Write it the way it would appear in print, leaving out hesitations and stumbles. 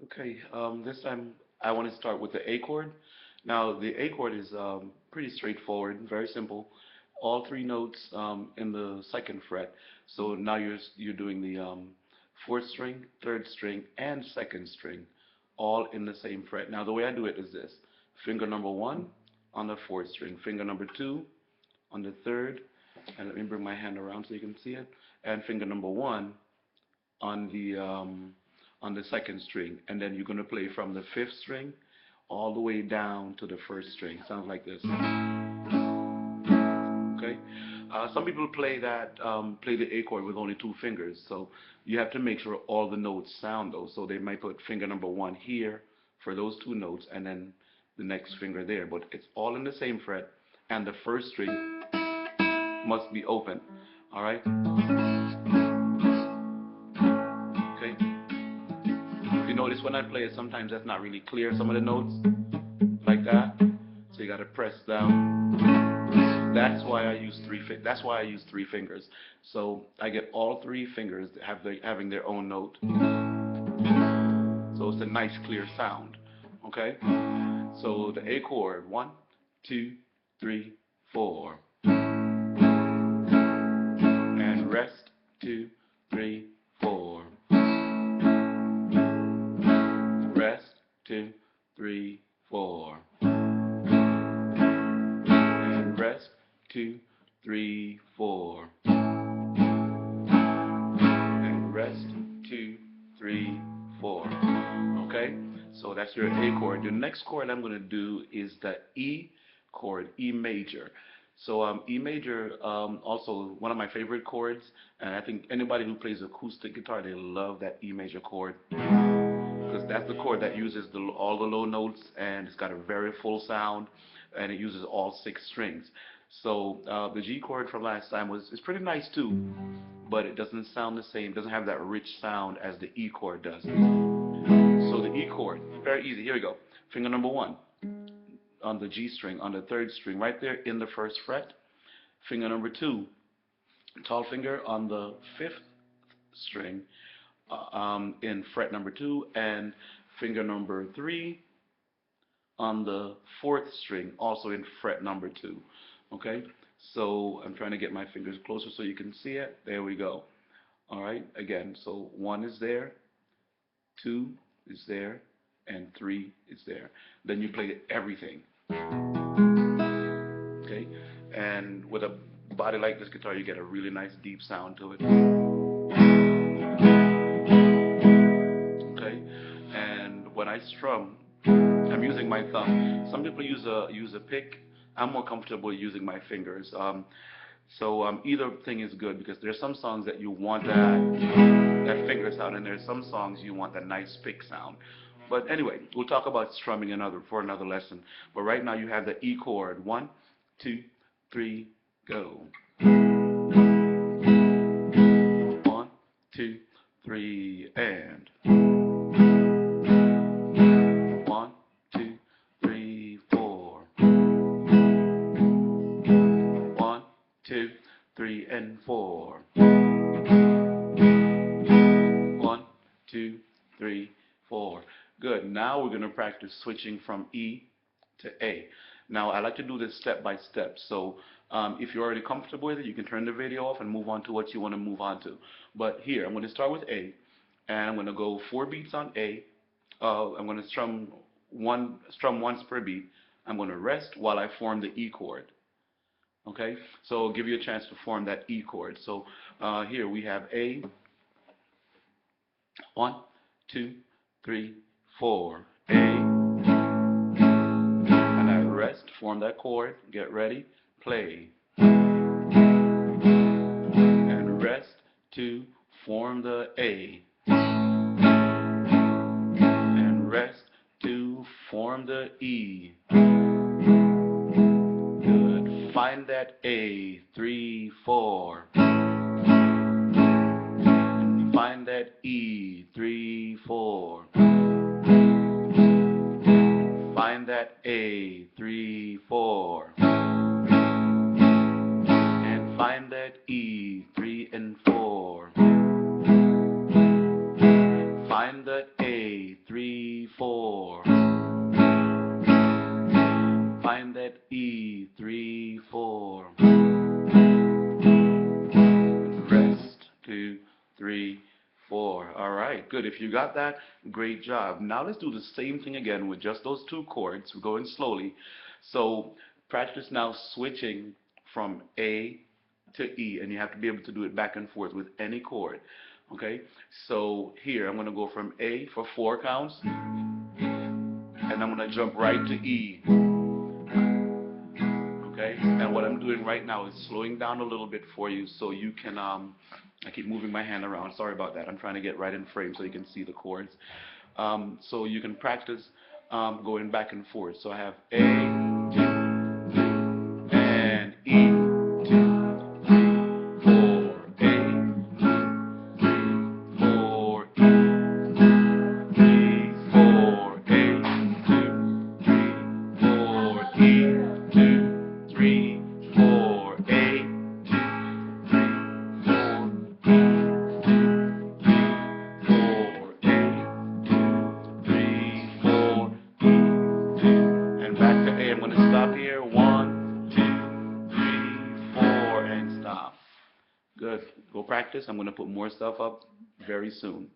Okay, this time I want to start with the A chord. Now, the A chord is pretty straightforward, very simple. All three notes in the second fret. So now you're doing the fourth string, third string, and second string, all in the same fret. Now, the way I do it is this: finger number one on the fourth string, finger number two on the third, and let me bring my hand around so you can see it, and finger number one on the second string, and then you're going to play from the fifth string all the way down to the first string. Sounds like this. Okay. Some people play the A chord with only two fingers, so you have to make sure all the notes sound those. So they might put finger number one here for those two notes, and then the next finger there. But it's all in the same fret, and the first string must be open. All right. Okay. You notice when I play it, sometimes that's not really clear, some of the notes, like that. So you got to press down. That's why I use three fingers. So I get all three fingers having their own note. So it's a nice clear sound. Okay? So the A chord, 1, 2, 3, 4. And rest, 2, 3, 4. Rest, 2, 3, 4. And rest, 2, 3, 4. And rest, 2, 3, 4. Okay? So that's your A chord. The next chord I'm going to do is the E chord, E major. So E major, also one of my favorite chords, and I think anybody who plays acoustic guitar, they love that E major chord, because that's the chord that uses all the low notes, and it's got a very full sound, and it uses all six strings. So the G chord from last time is pretty nice too, but it doesn't sound the same, doesn't have that rich sound as the E chord does. So the E chord, very easy. Here we go. Finger number one on the G string, on the third string, right there in the first fret. Finger number two, tall finger on the fifth string in fret number two, and finger number three on the fourth string, also in fret number two. Okay, so I'm trying to get my fingers closer so you can see it. There we go. All right, again, so one is there, two is there, and three is there. Then you play everything. Okay, and with a body like this guitar, you get a really nice deep sound to it. Okay, and when I strum, I'm using my thumb. Some people use a pick. I'm more comfortable using my fingers. So either thing is good, because there's some songs that you want that finger sound, and there's some songs you want that nice pick sound. But anyway, we'll talk about strumming for another lesson. But right now you have the E chord. 1, 2, 3, go. 1, 2, 3, and 1, 2, 3, 4. 1, 2, 3, and 4. 1, 2, 3, 4. Good. Now we're going to practice switching from E to A. Now I like to do this step by step. So if you're already comfortable with it, you can turn the video off and move on to what you want to move on to. But here, I'm going to start with A, and I'm going to go 4 beats on A. I'm going to strum once per beat. I'm going to rest while I form the E chord. Okay, so I'll give you a chance to form that E chord. So here we have A. 1, 2, 3, 4. A. And I rest, form that chord, get ready, play. And rest to form the A. And rest to form the E. Good. Find that A, 3, 4. And find that E, 3, 4. Find that A, 3, 4. And find that E, 3 and 4. Find that A, 3 right, good. If you got that, great job. Now let's do the same thing again with just those two chords. We're going slowly. So practice now switching from A to E, and you have to be able to do it back and forth with any chord. Okay, so here I'm going to go from A for 4 counts, and I'm going to jump right to E. Okay, and what I'm doing right now is slowing down a little bit for you so you can, I keep moving my hand around, sorry about that, I'm trying to get right in frame so you can see the chords. So you can practice going back and forth. So I have A, and E, 2, 3, 4, A, 4, E, 3, 4, A, 2, 3, 4, E, 2, 3, 4, A, 2, 3, 4, and back to A. I'm going to stop here. 1, 2, 3, 4, and stop. Good. Go practice. I'm going to put more stuff up very soon.